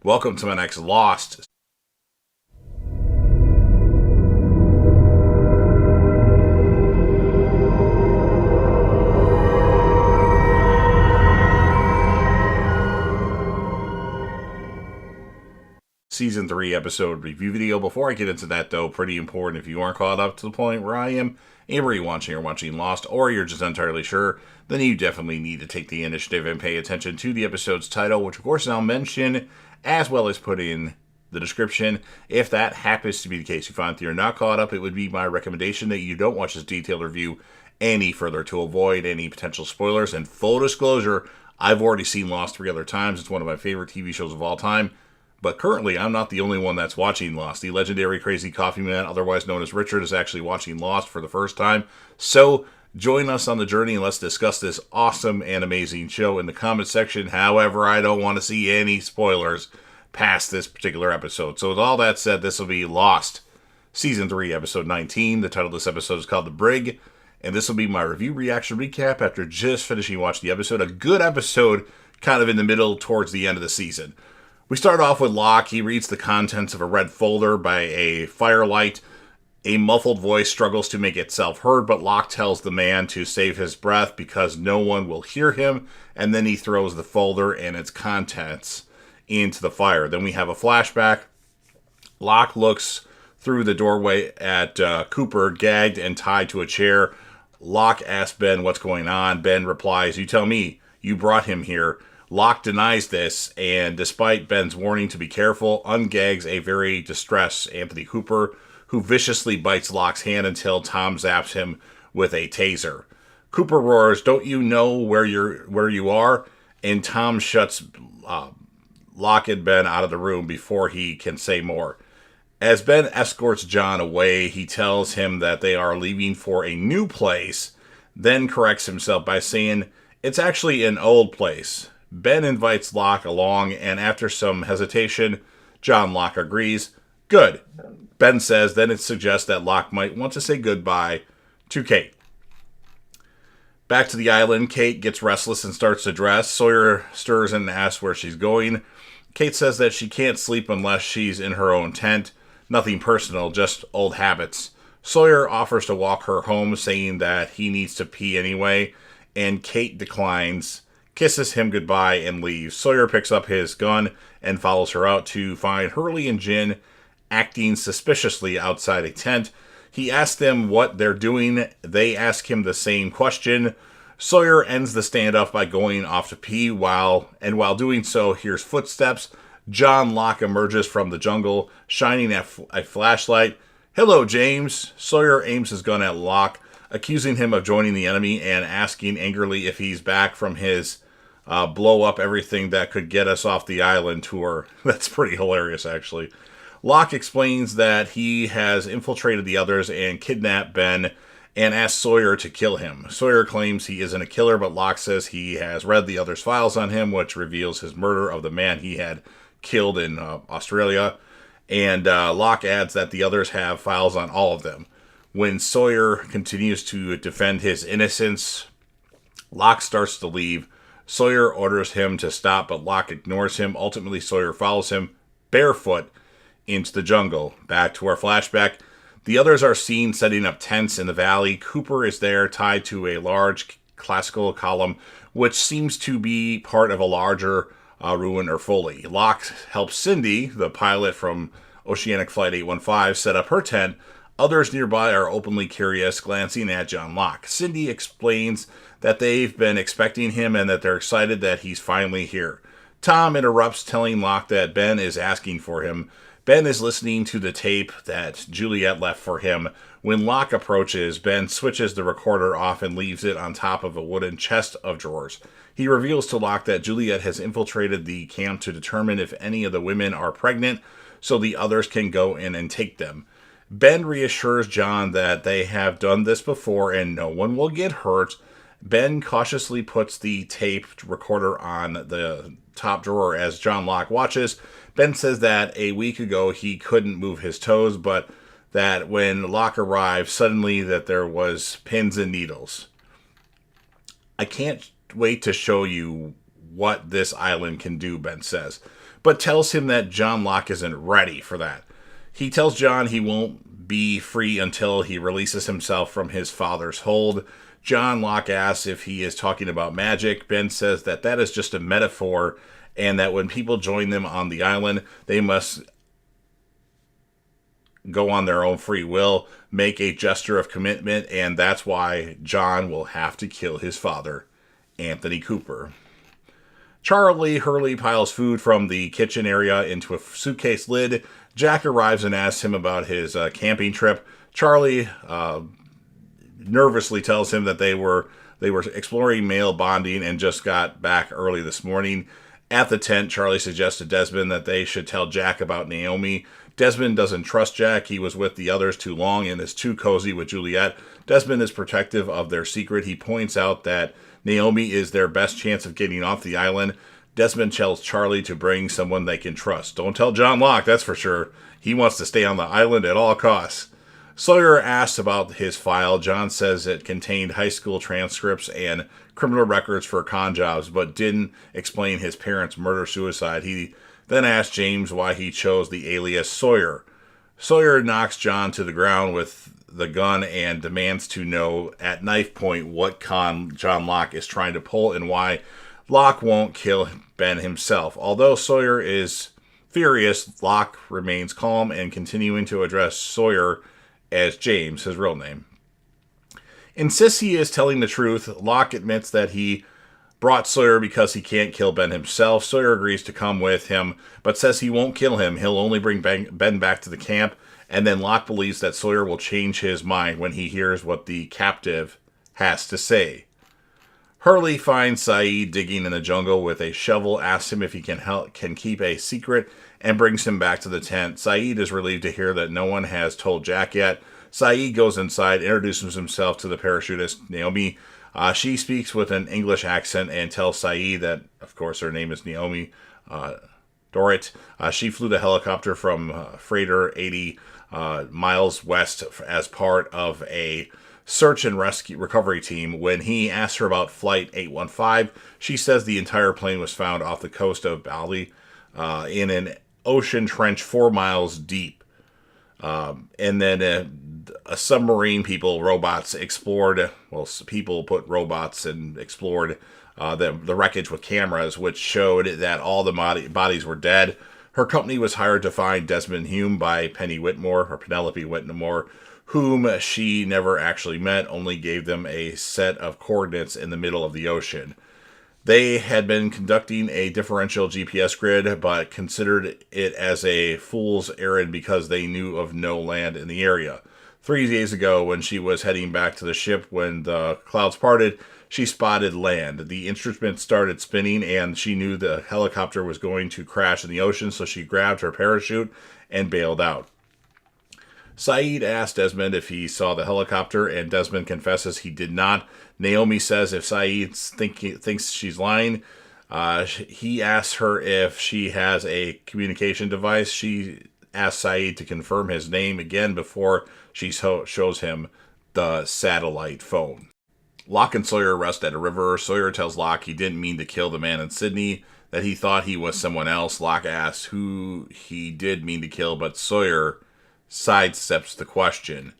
Welcome to my next Lost. Season 3 episode review video. Before I get into that, though, pretty important, if you aren't caught up to the point where I am, and where you're watching Lost, or you're just entirely sure, then you definitely need to take the initiative and pay attention to the episode's title, which of course I'll mention, as well as put in the description. If that happens to be the case, you find that you're not caught up, it would be my recommendation that you don't watch this detailed review any further to avoid any potential spoilers. And full disclosure, I've already seen Lost 3 other times. It's one of my favorite TV shows of all time. But currently, I'm not the only one that's watching Lost. The legendary Crazy Coffee Man, otherwise known as Richard, is actually watching Lost for the first time. So, join us on the journey and let's discuss this awesome and amazing show in the comment section. However, I don't want to see any spoilers past this particular episode. So with all that said, this will be Lost, Season 3, Episode 19. The title of this episode is called The Brig. And this will be my review reaction recap after just finishing watching the episode. A good episode, kind of in the middle towards the end of the season. We start off with Locke. He reads the contents of a red folder by a firelight. A muffled voice struggles to make itself heard, but Locke tells the man to save his breath because no one will hear him, and then he throws the folder and its contents into the fire. Then we have a flashback. Locke looks through the doorway at Cooper, gagged and tied to a chair. Locke asks Ben what's going on. Ben replies, "You tell me, you brought him here." Locke denies this, and despite Ben's warning to be careful, ungags a very distressed Anthony Cooper, who viciously bites Locke's hand until Tom zaps him with a taser. Cooper roars, "Don't you know where you are?" And Tom shuts Locke and Ben out of the room before he can say more. As Ben escorts John away, he tells him that they are leaving for a new place, then corrects himself by saying, "It's actually an old place." Ben invites Locke along, and after some hesitation, John Locke agrees. Good, Ben says. Then it suggests that Locke might want to say goodbye to Kate. Back to the island, Kate gets restless and starts to dress. Sawyer stirs and asks where she's going. Kate says that she can't sleep unless she's in her own tent. Nothing personal, just old habits. Sawyer offers to walk her home, saying that he needs to pee anyway, and Kate declines, kisses him goodbye, and leaves. Sawyer picks up his gun and follows her out to find Hurley and Jin acting suspiciously outside a tent. He asks them what they're doing. They ask him the same question. Sawyer ends the standoff by going off to pee, while doing so, hears footsteps. John Locke emerges from the jungle, shining a flashlight. "Hello, James." Sawyer aims his gun at Locke, accusing him of joining the enemy and asking angrily if he's back from his blow up everything that could get us off the island tour. That's pretty hilarious, actually. Locke explains that he has infiltrated the others and kidnapped Ben and asks Sawyer to kill him. Sawyer claims he isn't a killer, but Locke says he has read the others' files on him, which reveals his murder of the man he had killed in Australia. And Locke adds that the others have files on all of them. When Sawyer continues to defend his innocence, Locke starts to leave. Sawyer orders him to stop, but Locke ignores him. Ultimately, Sawyer follows him barefoot into the jungle. Back to our flashback. The others are seen setting up tents in the valley. Cooper is there, tied to a large classical column, which seems to be part of a larger ruin or foley. Locke helps Cindy, the pilot from Oceanic Flight 815, set up her tent. Others nearby are openly curious, glancing at John Locke. Cindy explains that they've been expecting him and that they're excited that he's finally here. Tom interrupts, telling Locke that Ben is asking for him. Ben is listening to the tape that Juliet left for him. When Locke approaches, Ben switches the recorder off and leaves it on top of a wooden chest of drawers. He reveals to Locke that Juliet has infiltrated the camp to determine if any of the women are pregnant, so the others can go in and take them. Ben reassures John that they have done this before and no one will get hurt. Ben cautiously puts the tape recorder on the top drawer as John Locke watches. Ben says that a week ago he couldn't move his toes, but that when Locke arrived, suddenly that there was pins and needles. "I can't wait to show you what this island can do," Ben says. but tells him that John Locke isn't ready for that. He tells John he won't be free until he releases himself from his father's hold. John Locke asks if he is talking about magic. Ben says that that is just a metaphor, and that when people join them on the island, they must go on their own free will, make a gesture of commitment, and that's why John will have to kill his father, Anthony Cooper. Charlie Hurley piles food from the kitchen area into a suitcase lid. Jack arrives and asks him about his camping trip. Charlie nervously tells him that they were exploring male bonding and just got back early this morning. At the tent, Charlie suggests to Desmond that they should tell Jack about Naomi. Desmond doesn't trust Jack. He was with the others too long and is too cozy with Juliet. Desmond is protective of their secret. He points out that Naomi is their best chance of getting off the island. Desmond tells Charlie to bring someone they can trust. Don't tell John Locke, that's for sure. He wants to stay on the island at all costs. Sawyer asks about his file. John says it contained high school transcripts and criminal records for con jobs, but didn't explain his parents' murder-suicide. He then asks James why he chose the alias Sawyer. Sawyer knocks John to the ground with the gun and demands to know at knife point what con John Locke is trying to pull and why Locke won't kill Ben himself. Although Sawyer is furious, Locke remains calm and continuing to address Sawyer as James, his real name. Insists he is telling the truth. Locke admits that he brought Sawyer because he can't kill Ben himself. Sawyer agrees to come with him, but says he won't kill him. He'll only bring Ben back to the camp, and then Locke believes that Sawyer will change his mind when he hears what the captive has to say. Hurley finds Saeed digging in the jungle with a shovel, asks him if he can keep a secret, and brings him back to the tent. Saeed is relieved to hear that no one has told Jack yet. Saeed goes inside, introduces himself to the parachutist, Naomi. She speaks with an English accent and tells Saeed that, of course, her name is Naomi Dorrit. She flew the helicopter from Freighter 80 miles west as part of a search and rescue recovery team. When he asks her about Flight 815, she says the entire plane was found off the coast of Bali in an ocean trench 4 miles deep. And then a submarine robots explored, people put robots and explored the wreckage with cameras, which showed that all the bodies were dead. Her company was hired to find Desmond Hume by Penelope Whitmore, whom she never actually met, only gave them a set of coordinates in the middle of the ocean. They had been conducting a differential GPS grid, but considered it as a fool's errand because they knew of no land in the area. 3 days ago, when she was heading back to the ship when the clouds parted, she spotted land. The instrument started spinning, and she knew the helicopter was going to crash in the ocean, so she grabbed her parachute and bailed out. Saeed asked Desmond if he saw the helicopter, and Desmond confesses he did not. Naomi says if Saeed thinks she's lying, he asks her if she has a communication device. She asks Saeed to confirm his name again before she shows him the satellite phone. Locke and Sawyer rest at a river. Sawyer tells Locke he didn't mean to kill the man in Sydney, that he thought he was someone else. Locke asks who he did mean to kill, but Sawyer sidesteps the question.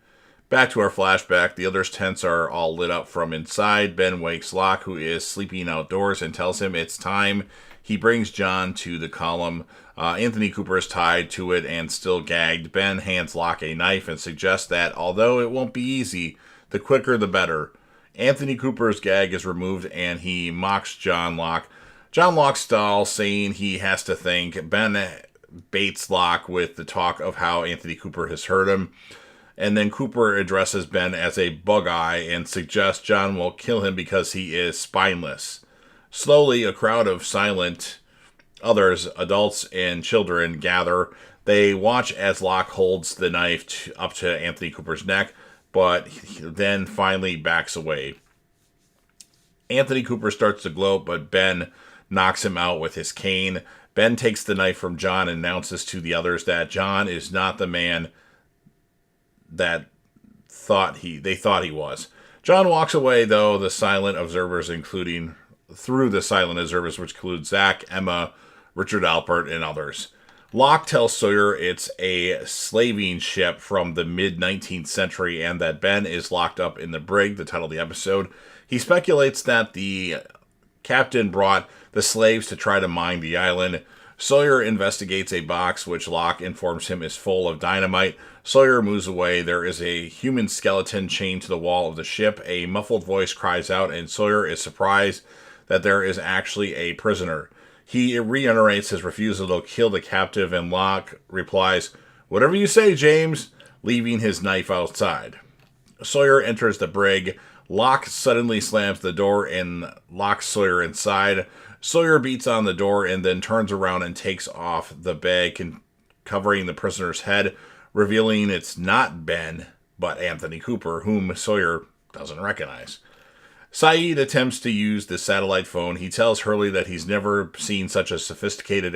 Back to our flashback, the others' tents are all lit up from inside. Ben wakes Locke, who is sleeping outdoors, and tells him it's time. He brings John to the column. Anthony Cooper is tied to it and still gagged. Ben hands Locke a knife and suggests that, although it won't be easy, the quicker the better. Anthony Cooper's gag is removed and he mocks John Locke. John Locke stalls, saying he has to think. Ben baits Locke with the talk of how Anthony Cooper has hurt him. And then Cooper addresses Ben as a bug eye and suggests John will kill him because he is spineless. Slowly, a crowd of silent others, adults and children, gather. They watch as Locke holds the knife up to Anthony Cooper's neck, but then finally backs away. Anthony Cooper starts to gloat, but Ben knocks him out with his cane. Ben takes the knife from John and announces to the others that John is not the man that they thought he was. John walks away, though the silent observers, which include Zach, Emma, Richard Alpert, and others. Locke tells Sawyer it's a slaving ship from the mid-19th century and that Ben is locked up in the Brig, the title of the episode. He speculates that the captain brought the slaves to try to mine the island. Sawyer investigates a box which Locke informs him is full of dynamite. Sawyer moves away. There is a human skeleton chained to the wall of the ship. A muffled voice cries out, and Sawyer is surprised that there is actually a prisoner. He reiterates his refusal to kill the captive, and Locke replies, "Whatever you say, James," leaving his knife outside. Sawyer enters the Brig. Locke suddenly slams the door and locks Sawyer inside. Sawyer beats on the door and then turns around and takes off the bag covering the prisoner's head, revealing it's not Ben, but Anthony Cooper, whom Sawyer doesn't recognize. Saeed attempts to use the satellite phone. He tells Hurley that he's never seen such sophisticated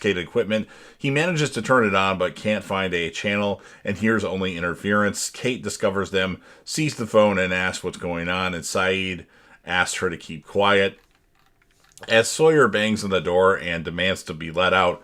equipment. He manages to turn it on, but can't find a channel and hears only interference. Kate discovers them, sees the phone, and asks what's going on, and Saeed asks her to keep quiet. As Sawyer bangs on the door and demands to be let out,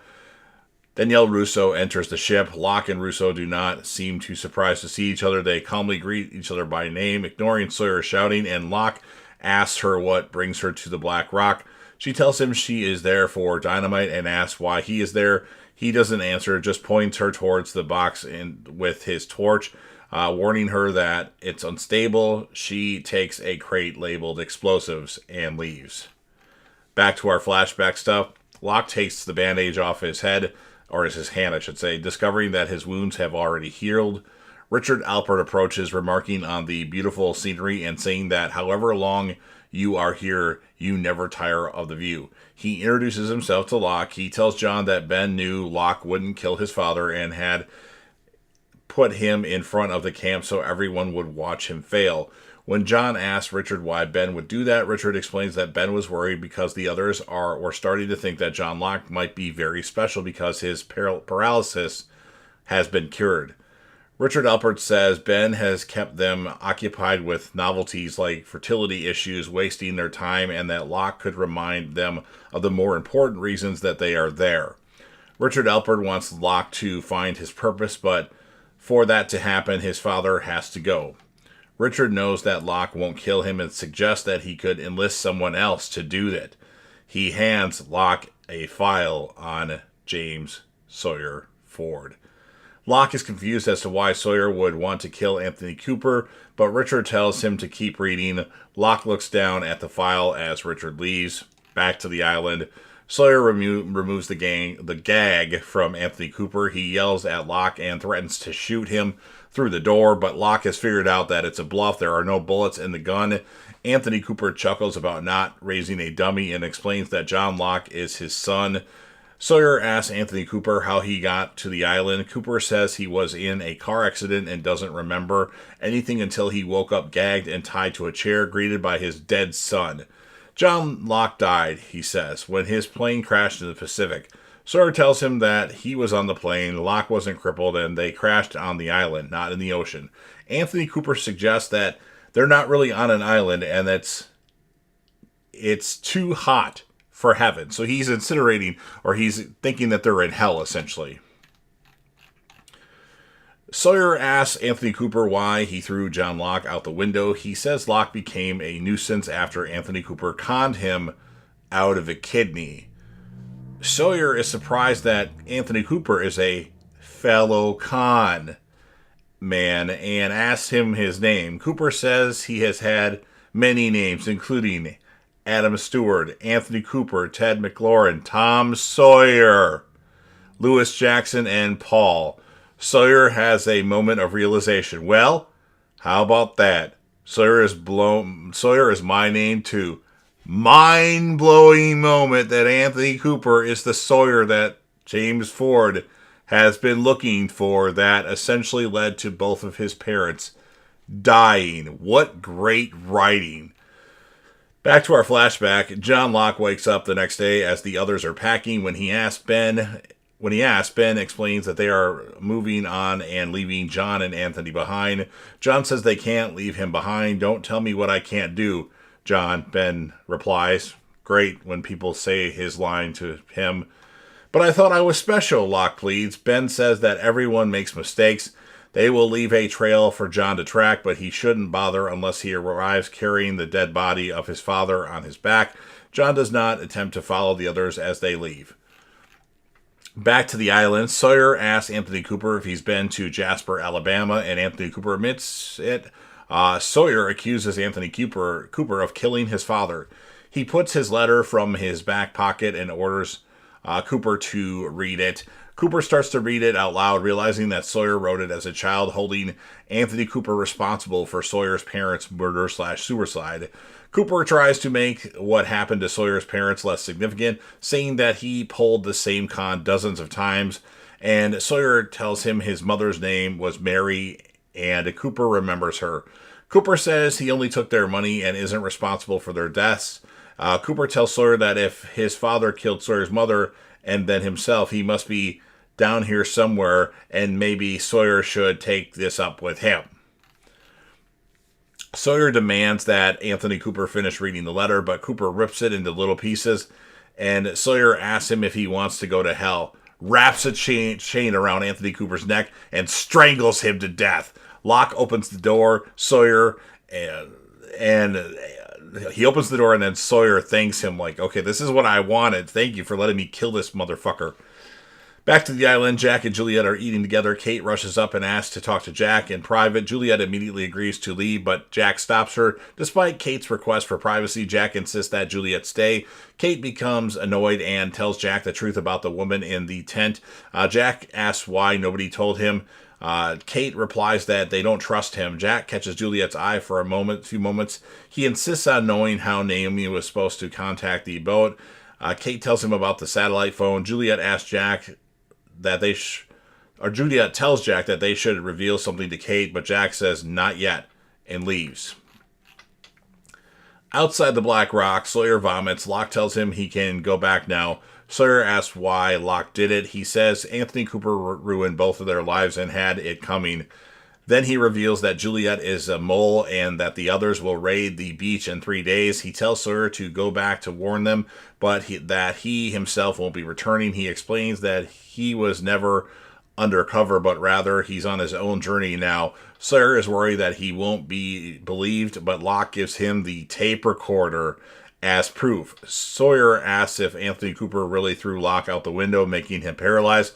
Danielle Russo enters the ship. Locke and Russo do not seem too surprised to see each other. They calmly greet each other by name, ignoring Sawyer shouting, and Locke asks her what brings her to the Black Rock. She tells him she is there for dynamite and asks why he is there. He doesn't answer, just points her towards the box with his torch, warning her that it's unstable. She takes a crate labeled explosives and leaves. Back to our flashback stuff. Locke takes the bandage off his head, or his hand, I should say, discovering that his wounds have already healed. Richard Alpert approaches, remarking on the beautiful scenery and saying that however long you are here, you never tire of the view. He introduces himself to Locke. He tells John that Ben knew Locke wouldn't kill his father and had put him in front of the camp so everyone would watch him fail. When John asks Richard why Ben would do that, Richard explains that Ben was worried because the others were starting to think that John Locke might be very special because his paralysis has been cured. Richard Alpert says Ben has kept them occupied with novelties like fertility issues, wasting their time, and that Locke could remind them of the more important reasons that they are there. Richard Alpert wants Locke to find his purpose, but for that to happen, his father has to go. Richard knows that Locke won't kill him and suggests that he could enlist someone else to do that. He hands Locke a file on James Sawyer Ford. Locke is confused as to why Sawyer would want to kill Anthony Cooper, but Richard tells him to keep reading. Locke looks down at the file as Richard leaves. Back to the island. Sawyer removes the gag from Anthony Cooper. He yells at Locke and threatens to shoot him through the door, but Locke has figured out that it's a bluff. There are no bullets in the gun. Anthony Cooper chuckles about not raising a dummy and explains that John Locke is his son. Sawyer asks Anthony Cooper how he got to the island. Cooper says he was in a car accident and doesn't remember anything until he woke up gagged and tied to a chair, greeted by his dead son. John Locke died, he says, when his plane crashed in the Pacific. Sawyer tells him that he was on the plane, Locke wasn't crippled, and they crashed on the island, not in the ocean. Anthony Cooper suggests that they're not really on an island and that it's too hot for heaven. So he's incinerating, or he's thinking that they're in hell, essentially. Sawyer asks Anthony Cooper why he threw John Locke out the window. He says Locke became a nuisance after Anthony Cooper conned him out of a kidney. Sawyer is surprised that Anthony Cooper is a fellow con man and asks him his name. Cooper says he has had many names, including Adam Stewart, Anthony Cooper, Ted McLaurin, Tom Sawyer, Lewis Jackson, and Paul. Sawyer has a moment of realization. Well, how about that? Sawyer is my name too. Mind-blowing moment that Anthony Cooper is the Sawyer that James Ford has been looking for, that essentially led to both of his parents dying. What great writing. Back to our flashback. John Locke wakes up the next day as the others are packing. When he asks, Ben explains that they are moving on and leaving John and Anthony behind. John says they can't leave him behind. Don't tell me what I can't do, Ben replies. great when people say his line to him. But I thought I was special, Locke pleads. Ben says that everyone makes mistakes. They will leave a trail for John to track, but he shouldn't bother unless he arrives carrying the dead body of his father on his back. John does not attempt to follow the others as they leave. Back to the island, Sawyer asks Anthony Cooper if he's been to Jasper, Alabama, and Anthony Cooper admits it. Sawyer accuses Anthony Cooper of killing his father. He puts his letter from his back pocket and orders Cooper to read it. Cooper starts to read it out loud, realizing that Sawyer wrote it as a child, holding Anthony Cooper responsible for Sawyer's parents' murder/suicide. Cooper tries to make what happened to Sawyer's parents less significant, saying that he pulled the same con dozens of times, and Sawyer tells him his mother's name was Mary, and Cooper remembers her. Cooper says he only took their money and isn't responsible for their deaths. Cooper tells Sawyer that if his father killed Sawyer's mother and then himself, he must be down here somewhere, and maybe Sawyer should take this up with him. Sawyer demands that Anthony Cooper finish reading the letter, but Cooper rips it into little pieces, and Sawyer asks him if he wants to go to hell, wraps a chain around Anthony Cooper's neck, and strangles him to death. Locke opens the door, Sawyer, and he opens the door, and then Sawyer thanks him like, okay, this is what I wanted. Thank you for letting me kill this motherfucker. Back to the island, Jack and Juliet are eating together. Kate rushes up and asks to talk to Jack in private. Juliet immediately agrees to leave, but Jack stops her. Despite Kate's request for privacy, Jack insists that Juliet stay. Kate becomes annoyed and tells Jack the truth about the woman in the tent. Jack asks why nobody told him. Kate replies that they don't trust him. Jack catches Juliet's eye for a few moments. He insists on knowing how Naomi was supposed to contact the boat. Kate tells him about the satellite phone. Juliet asks Jack that Juliet tells Jack that they should reveal something to Kate, but Jack says not yet and leaves. Outside the Black Rock, Sawyer vomits. Locke tells him he can go back now. Sawyer asks why Locke did it. He says Anthony Cooper ruined both of their lives and had it coming. Then he reveals that Juliet is a mole and that the others will raid the beach in 3 days. He tells Sawyer to go back to warn them, but that he himself won't be returning. He explains that he was never undercover, but rather he's on his own journey now. Sawyer is worried that he won't be believed, but Locke gives him the tape recorder as proof. Sawyer asks if Anthony Cooper really threw Locke out the window, making him paralyzed.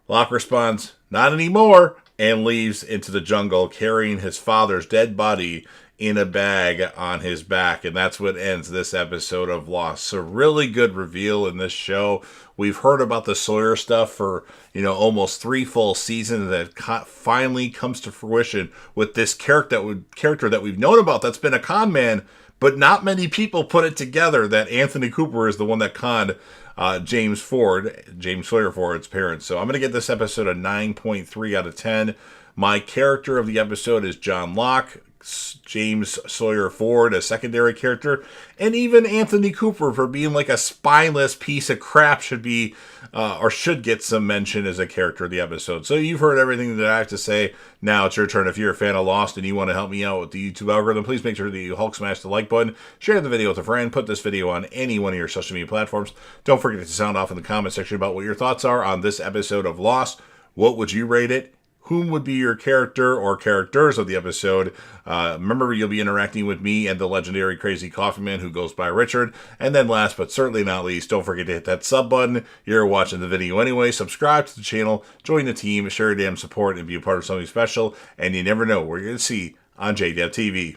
Locke responds, "Not anymore," and leaves into the jungle, carrying his father's dead body in a bag on his back. And that's what ends this episode of Lost. So really good reveal in this show. We've heard about the Sawyer stuff for, almost 3 full seasons, that finally comes to fruition with this character that we've known about that's been a con man, but not many people put it together that Anthony Cooper is the one that conned James Sawyer Ford's parents. So I'm going to give this episode a 9.3 out of 10. My character of the episode is John Locke, James Sawyer Ford, a secondary character, and even Anthony Cooper for being like a spineless piece of crap should get some mention as a character of the episode. So you've heard everything that I have to say. Now it's your turn. If you're a fan of Lost and you want to help me out with the YouTube algorithm, please make sure that you Hulk smash the like button, share the video with a friend, put this video on any one of your social media platforms. Don't forget to sound off in the comment section about what your thoughts are on this episode of Lost. What would you rate it? Whom would be your character or characters of the episode? Remember, you'll be interacting with me and the legendary Crazy Coffee Man who goes by Richard. And then last but certainly not least, don't forget to hit that sub button. You're watching the video anyway. Subscribe to the channel, join the team, share your damn support, and be a part of something special. And you never know where you're going to see on JDev TV.